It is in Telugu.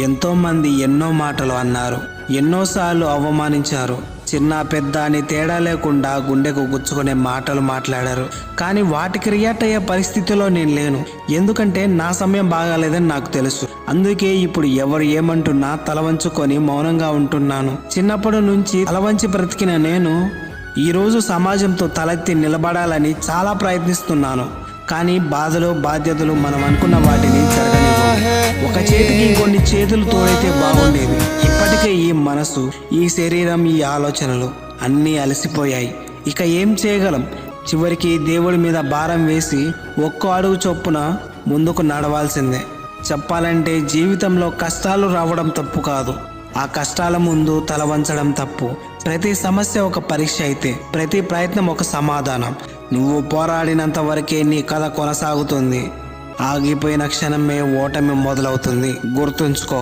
ఎంతో మంది ఎన్నో మాటలు అన్నారు, ఎన్నోసార్లు అవమానించారు. చిన్న పెద్ద అని తేడా లేకుండా గుండెకు గుచ్చుకునే మాటలు మాట్లాడారు. కానీ వాటికి రియాక్ట్ అయ్యే పరిస్థితిలో నేను లేను. ఎందుకంటే నా సమయం బాగాలేదని నాకు తెలుసు. అందుకే ఇప్పుడు ఎవరు ఏమంటున్నా తల వంచుకొని మౌనంగా ఉంటున్నాను. చిన్నప్పటి నుంచి తలవంచి బ్రతికిన నేను ఈరోజు సమాజంతో తలెత్తి నిలబడాలని చాలా ప్రయత్నిస్తున్నాను. కానీ బాధలు బాధ్యతలు మనం అనుకున్న వాటిని జరగనివ్వవు. ఒక చేతికి కొన్ని చేతులు తోడైతే బాగుండేది. ఇప్పటికే ఈ మనసు, ఈ శరీరం, ఈ ఆలోచనలు అన్నీ అలసిపోయాయి. ఇక ఏం చేయగలం? చివరికి దేవుడి మీద భారం వేసి ఒక్కో అడుగు చొప్పున ముందుకు నడవాల్సిందే. చెప్పాలంటే జీవితంలో కష్టాలు రావడం తప్పు కాదు, ఆ కష్టాల ముందు తల వంచడం తప్పు. ప్రతి సమస్య ఒక పరీక్ష అయితే ప్రతి ప్రయత్నం ఒక సమాధానం. నువ్వు పోరాడినంత వరకే నీ కథ కొనసాగుతుంది. ఆగిపోయిన క్షణమే ఓటమి మొదలవుతుంది. గుర్తుంచుకో.